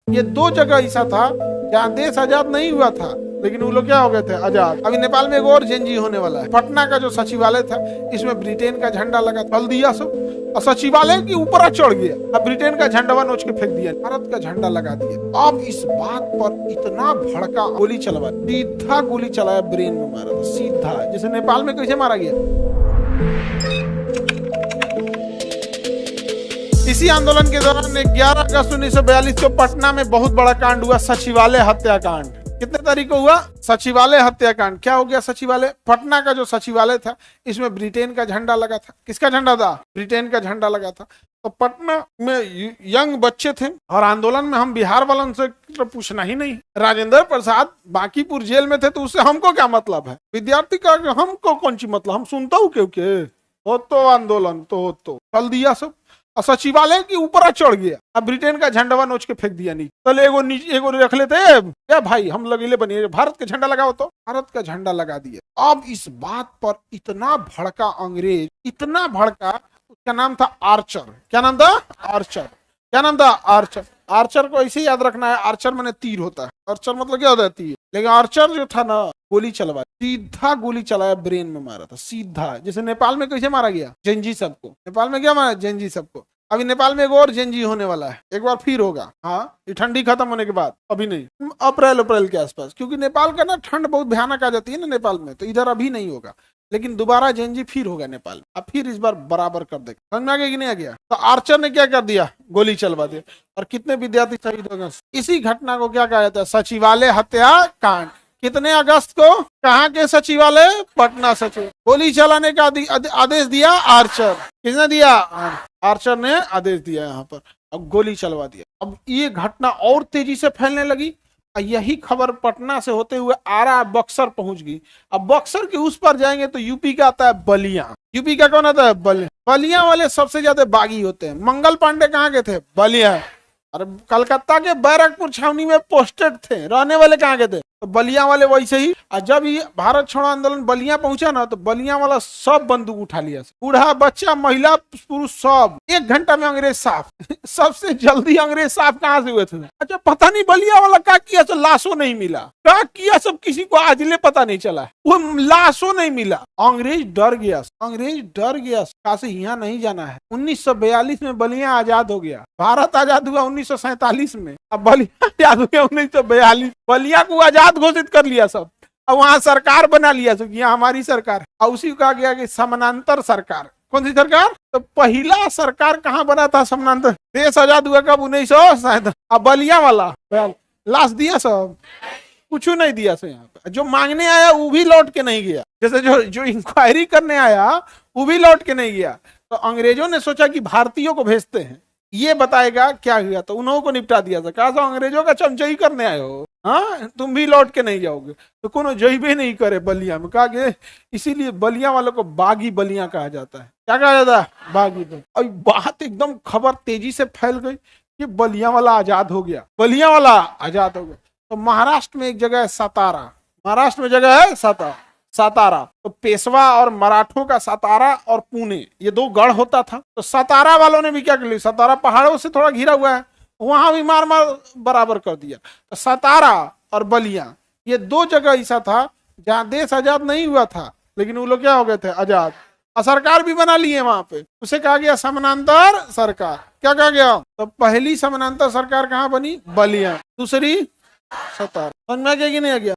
ये दो जगह ऐसा था जहाँ देश आजाद नहीं हुआ था, लेकिन वो लोग क्या हो गए थे, आजाद। अभी नेपाल में एक और जेएनजी होने वाला है। पटना का जो सचिवालय था, इसमें ब्रिटेन का झंडा लगा, फल दिया सब और सचिवालय के ऊपर चढ़ गया। अब ब्रिटेन का झंडा नोच के फेंक दिया, भारत का झंडा लगा दिया। अब इस बात पर इतना भड़का, गोली चलवा, सीधा गोली चलाया, ब्रेन में मारा था सीधा, जैसे नेपाल में कैसे मारा गया। इसी आंदोलन के दौरान 11 अगस्त 1942 को पटना में बहुत बड़ा कांड हुआ, सचिवालय हत्याकांड। कितने तारीख को हुआ? सचिवालय हत्याकांड। क्या हो गया? सचिवालय, पटना का जो सचिवालय था, इसमें ब्रिटेन का झंडा लगा था। किसका झंडा था? ब्रिटेन का झंडा लगा था। तो पटना में यंग बच्चे थे और आंदोलन में हम बिहार वालों से तो पूछना ही नहीं। राजेंद्र प्रसाद बांकीपुर जेल में थे, तो उससे हमको क्या मतलब है? विद्यार्थी का हमको कौन सी मतलब, हम सुनता हूँ क्योंकि हो तो आंदोलन तो चल दिया सब और सचिवालय के ऊपर चढ़ गया। अब ब्रिटेन का झंडा नोच के फेंक दिया नीचे। चल एगो रख लेते क्या भाई, हम लगेले बनिए, भारत का झंडा लगाओ, तो भारत का झंडा लगा दिया। अब इस बात पर इतना भड़का अंग्रेज, इतना भड़का, उसका नाम था आर्चर। क्या नाम था? आर्चर। क्या नाम था? आर्चर। आर्चर को ऐसे याद रखना है, आर्चर माने तीर होता है। आर्चर मतलब क्या होता है? तीर। लेकिन आर्चर जो था ना, गोली चलवा, सीधा गोली चलाया, ब्रेन में मारा था सीधा। जैसे नेपाल में कैसे मारा गया, जेएनजी सबको। नेपाल में क्या मारा? जेएनजी सबको। अभी नेपाल में एक और जेएनजी होने वाला है, एक बार फिर होगा। हाँ, ये ठंडी खत्म होने के बाद, अभी नहीं, अप्रैल के आसपास, क्योंकि नेपाल का ना ठंड बहुत भयानक आ जाती है ना नेपाल में, तो इधर अभी नहीं होगा, लेकिन दोबारा जेएनजी फिर होगा नेपाल में। अब फिर इस बार बराबर कर देगा। समझ में आ गया कि नहीं आ गया? तो आर्चर ने क्या कर दिया? गोली चलवा दिया। और कितने विद्यार्थी शहीद हो गए। इसी घटना को क्या कहा जाता है? सचिवालय हत्याकांड। कितने अगस्त को? कहाँ के सचिवालय? पटना सचिव। गोली चलाने का आदेश दिया आर्चर। किसने दिया? आर्चर ने आदेश दिया यहाँ पर। अब गोली चलवा दिया। अब ये घटना और तेजी से फैलने लगी। यही खबर पटना से होते हुए आरा, बक्सर पहुंच गई। अब बक्सर के उस पर जाएंगे तो यूपी का आता है बलिया। यूपी का कौन आता है? बलिया वाले सबसे ज्यादा बागी होते हैं। मंगल पांडे कहाँ के थे? बलिया। और कलकत्ता के बैरकपुर छावनी में पोस्टेड थे। रहने वाले कहाँ के थे? तो बलिया वाले वैसे ही। और जब ये भारत छोड़ो आंदोलन बलिया पहुंचा ना, तो बलिया वाला सब बंदूक उठा लिया, बूढ़ा बच्चा महिला पुरुष सब। 1 घंटा में अंग्रेज साफ। सबसे जल्दी अंग्रेज साफ कहाँ से हुए थे? अच्छा, पता नहीं बलिया वाला क्या किया, तो लाशों नहीं मिला। क्या किया सब, किसी को आजले पता नहीं चला, वो लाशों नहीं मिला। अंग्रेज डर गया, अंग्रेज डर गया, काशी यहाँ नहीं जाना है। 1942 में बलिया आजाद हो गया। भारत आजाद हुआ 1947 में, अब बलिया आजाद हो गया 1942। बलिया को आजाद घोषित कर लिया सब। अब वहां सरकार बना लिया सब, यहाँ हमारी सरकार। और उसी को कहा गया कि समानांतर सरकार। कौन सी सरकार? तो पहला सरकार कहाँ बना था? समानांतर। देश आजाद हुआ कब? 1947। अब बलिया वाला लाश दिया सब, कुछ नहीं दिया सब। यहाँ पे जो मांगने आया वो भी लौट के नहीं गया। जैसे जो इंक्वायरी करने आया वो भी लौट के नहीं गया। तो अंग्रेजों ने सोचा कि भारतीयों को भेजते हैं, ये बताएगा क्या हुआ, तो उन्होंने को निपटा दिया था। कहा अंग्रेजों का चमचाई करने आए हो, हाँ, तुम भी लौट के नहीं जाओगे। तो कोनो जइबे नहीं करे बलिया में। कहा गया, इसीलिए बलिया वालों को बागी बलिया कहा जाता है। क्या कहा जाता है? बागी बलिया। और बात एकदम खबर तेजी से फैल गई कि बलिया वाला आजाद हो गया, बलिया वाला आजाद हो गया। तो महाराष्ट्र में एक जगह है सातारा। महाराष्ट्र में जगह है सातारा। तो पेशवा और मराठों का सातारा और पुणे, ये 2 गढ़ होता था। तो सातारा वालों ने भी क्या कर लिया? सातारा पहाड़ों से थोड़ा घिरा हुआ है, वहां भी मार बराबर कर दिया। तो सातारा और बलिया, ये 2 जगह ऐसा था जहां देश आजाद नहीं हुआ था, लेकिन वो लोग क्या हो गए थे? आजाद। और सरकार भी बना ली है वहां पे। उसे कहा गया समानांतर सरकार। क्या कहा गया? तो पहली समानांतर सरकार कहाँ बनी? बलिया। दूसरी सातारा। समझ में आ गया कि नहीं आ गया?